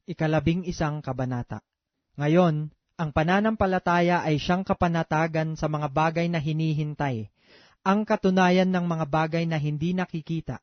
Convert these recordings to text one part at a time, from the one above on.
11 kabanata. Ngayon, ang pananampalataya ay siyang kapanatagan sa mga bagay na hinihintay, ang katunayan ng mga bagay na hindi nakikita,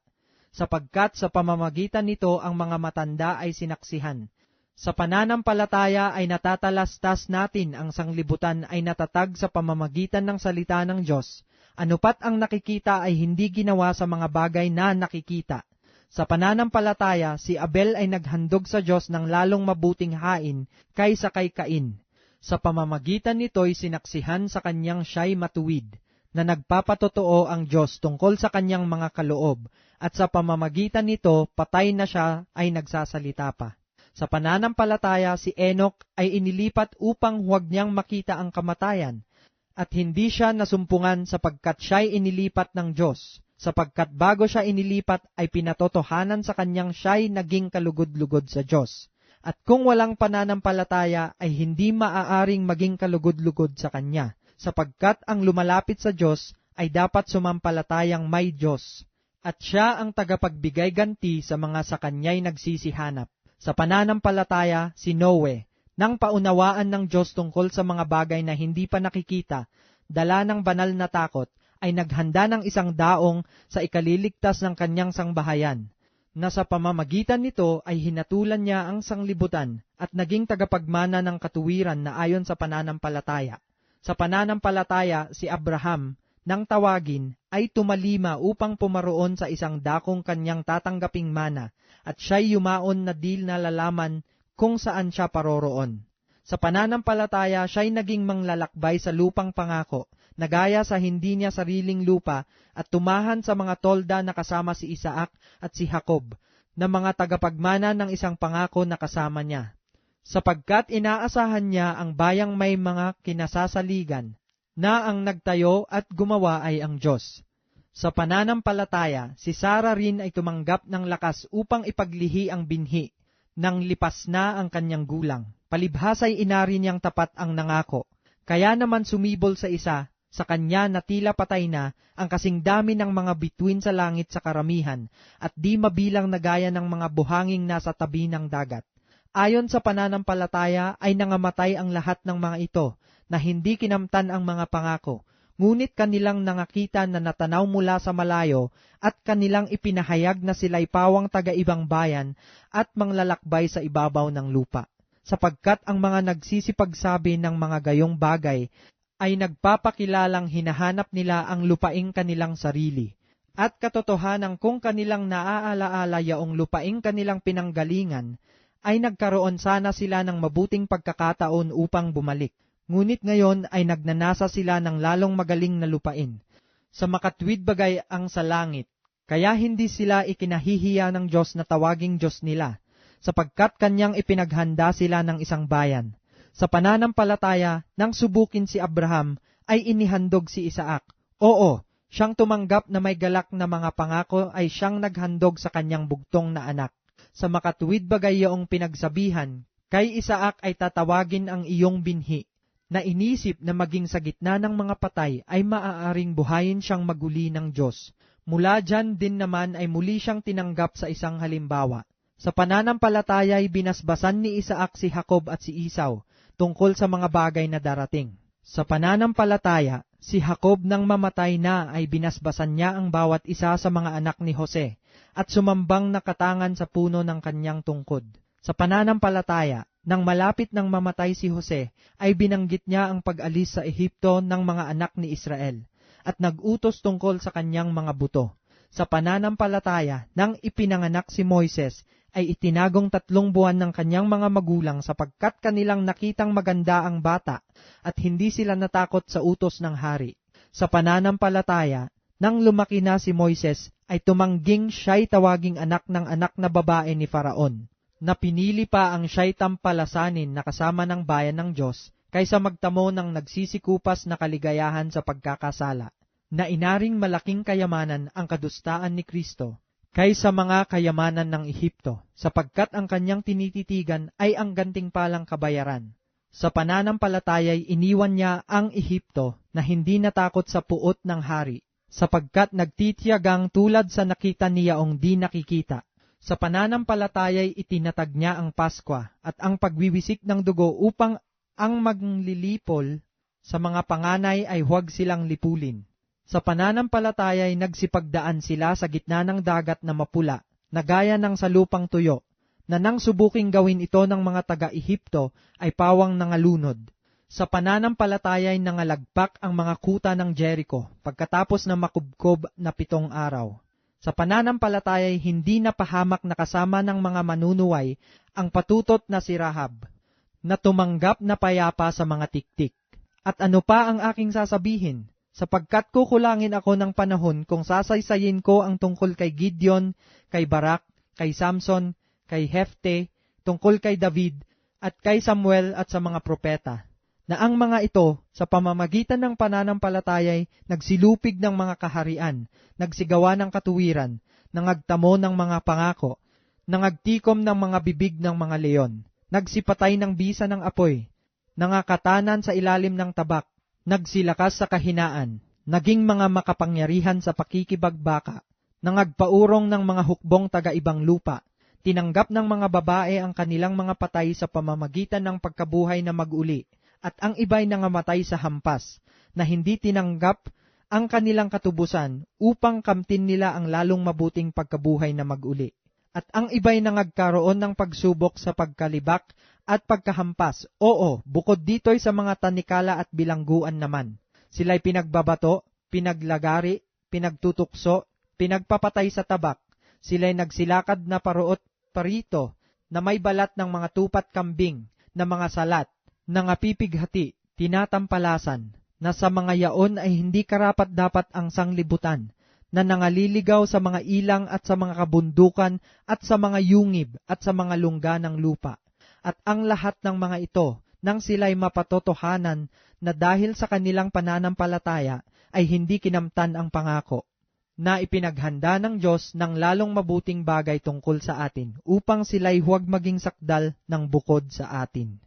sapagkat sa pamamagitan nito ang mga matanda ay sinaksihan. Sa pananampalataya ay natatalastas natin ang sanglibutan ay natatag sa pamamagitan ng salita ng Diyos. Anupat ang nakikita ay hindi ginawa sa mga bagay na nakikita. Sa pananampalataya, si Abel ay naghandog sa Diyos ng lalong mabuting hain kaysa kay Cain. Sa pamamagitan nito'y sinaksihan sa kanyang siya'y matuwid, na nagpapatotoo ang Diyos tungkol sa kanyang mga kaloob, at sa pamamagitan nito, patay na siya ay nagsasalita pa. Sa pananampalataya, si Enoch ay inilipat upang huwag niyang makita ang kamatayan, at hindi siya nasumpungan sapagkat siya'y inilipat ng Diyos. Sapagkat bago siya inilipat ay pinatotohanan sa kanyang siya'y naging kalugod-lugod sa Diyos. At kung walang pananampalataya ay hindi maaaring maging kalugod-lugod sa kanya, sapagkat ang lumalapit sa Diyos ay dapat sumampalatayang may Diyos. At siya ang tagapagbigay ganti sa mga sa kanya'y nagsisihanap. Sa pananampalataya, si Noe, nang paunawaan ng Diyos tungkol sa mga bagay na hindi pa nakikita, dala ng banal na takot, ay naghanda ng isang daong sa ikaliligtas ng kanyang sangbahayan, na sa pamamagitan nito ay hinatulan niya ang sanglibutan at naging tagapagmana ng katuwiran na ayon sa pananampalataya. Sa pananampalataya, si Abraham, nang tawagin, ay tumalima upang pumaroon sa isang dakong kanyang tatanggaping mana, at siya'y yumaon na di nalalaman kung saan siya paroroon. Sa pananampalataya, siya'y naging manglalakbay sa lupang pangako, nagaya sa hindi niya sariling lupa, at tumahan sa mga tolda na kasama si Isaac at si Jacob, na mga tagapagmana ng isang pangako na kasama niya. Sapagkat inaasahan niya ang bayang may mga kinasasaligan, na ang nagtayo at gumawa ay ang Diyos. Sa pananampalataya, si Sarah rin ay tumanggap ng lakas upang ipaglihi ang binhi, nang lipas na ang kanyang gulang. Palibhas ay inari niyang tapat ang nangako. Kaya naman sumibol sa isa, sa kanya na tila patay na ang kasing dami ng mga bituin sa langit sa karamihan, at di mabilang na gaya ng mga buhanging nasa tabi ng dagat. Ayon sa pananampalataya ay nangamatay ang lahat ng mga ito, na hindi kinamtan ang mga pangako, ngunit kanilang nangakita na natanaw mula sa malayo, at kanilang ipinahayag na sila'y pawang taga-ibang bayan at manglalakbay sa ibabaw ng lupa. Sapagkat ang mga nagsisipagsabi ng mga gayong bagay ay nagpapakilalang hinahanap nila ang lupaing kanilang sarili. At katotohanan kung kanilang naaalaala yaong lupaing kanilang pinanggalingan, ay nagkaroon sana sila ng mabuting pagkakataon upang bumalik. Ngunit ngayon ay nagnanasa sila ng lalong magaling na lupain. Sa makatwid bagay ang sa langit, kaya hindi sila ikinahihiya ng Diyos na tawaging Diyos nila, sapagkat kanyang ipinaghanda sila ng isang bayan. Sa pananampalataya, nang subukin si Abraham, ay inihandog si Isaac. Oo, siyang tumanggap na may galak na mga pangako ay siyang naghandog sa kanyang bugtong na anak. Sa makatuwid bagay yaong pinagsabihan, kay Isaac ay tatawagin ang iyong binhi, na inisip na maging sa gitna ng mga patay ay maaaring buhayin siyang maguli ng Diyos. Mula dyan din naman ay muli siyang tinanggap sa isang halimbawa. Sa pananampalataya ay binasbasan ni Isaac si Jacob at si Esau tungkol sa mga bagay na darating. Sa pananampalataya, si Jacob nang mamatay na ay binasbasan niya ang bawat isa sa mga anak ni Jose at sumambang nakatangan sa puno ng kanyang tungkod. Sa pananampalataya, nang malapit nang mamatay si Jose, ay binanggit niya ang pag-alis sa Ehipto ng mga anak ni Israel at nag-utos tungkol sa kanyang mga buto. Sa pananampalataya, nang ipinanganak si Moises, ay itinagong 3 buwan ng kanyang mga magulang sapagkat kanilang nakitang maganda ang bata at hindi sila natakot sa utos ng hari. Sa pananampalataya, nang lumaki na si Moises, ay tumangging siya'y tawaging anak ng anak na babae ni Faraon, na pinili pa ang siya'y tampalasanin na kasama ng bayan ng Diyos, kaysa magtamo ng nagsisikupas na kaligayahan sa pagkakasala, na inaring malaking kayamanan ang kadustaan ni Kristo, kaysa mga kayamanan ng Ehipto, sapagkat ang kanyang tinititigan ay ang gantimpalang kabayaran. Sa pananampalataya'y iniwan niya ang Ehipto na hindi natakot sa puot ng hari, sapagkat nagtitiyagang tulad sa nakita niyaong di nakikita. Sa pananampalataya'y itinatag niya ang Paskwa at ang pagwiwisik ng dugo upang ang maglilipol sa mga panganay ay huwag silang lipulin. Sa pananampalataya'y nagsipagdaan sila sa gitna ng dagat na mapula, na gaya ng sa lupang tuyo, na nang subuking gawin ito ng mga taga-Ehipto ay pawang nangalunod. Sa pananampalataya'y nangalagpak ang mga kuta ng Jericho pagkatapos na makubkob na 7 araw. Sa pananampalataya'y hindi napahamak na kasama ng mga manunuway ang patutot na si Rahab, na tumanggap na payapa sa mga tiktik. At ano pa ang aking sasabihin? Sapagkat kukulangin ako ng panahon kung sasaysayin ko ang tungkol kay Gideon, kay Barak, kay Samson, kay Hefte, tungkol kay David, at kay Samuel at sa mga propeta, na ang mga ito, sa pamamagitan ng pananampalataya'y nagsilupig ng mga kaharian, nagsigawa ng katuwiran, nangagtamo ng mga pangako, nangagtikom ng mga bibig ng mga leon, nagsipatay ng bisa ng apoy, nangakatanan sa ilalim ng tabak, nagsilakas sa kahinaan, naging mga makapangyarihan sa pakikibagbaka, nangagpaurong ng mga hukbong taga-ibang lupa, tinanggap ng mga babae ang kanilang mga patay sa pamamagitan ng pagkabuhay na mag-uli, at ang iba'y nangamatay sa hampas, na hindi tinanggap ang kanilang katubusan upang kamtin nila ang lalong mabuting pagkabuhay na mag-uli. At ang iba'y nangagkaroon ng pagsubok sa pagkalibak at pagkahampas. Oo, bukod dito'y sa mga tanikala at bilangguan naman. Sila'y pinagbabato, pinaglagari, pinagtutukso, pinagpapatay sa tabak. Sila'y nagsilakad na paruot parito, na may balat ng mga tupat kambing, na mga salat, nangapipighati, tinatampalasan, na sa mga yaon ay hindi karapat-dapat ang sanglibutan, na nangaliligaw sa mga ilang at sa mga kabundukan at sa mga yungib at sa mga lungga ng lupa. At ang lahat ng mga ito, nang sila'y mapatotohanan na dahil sa kanilang pananampalataya ay hindi kinamtan ang pangako, na ipinaghanda ng Diyos ng lalong mabuting bagay tungkol sa atin, upang sila'y huwag maging sakdal ng bukod sa atin.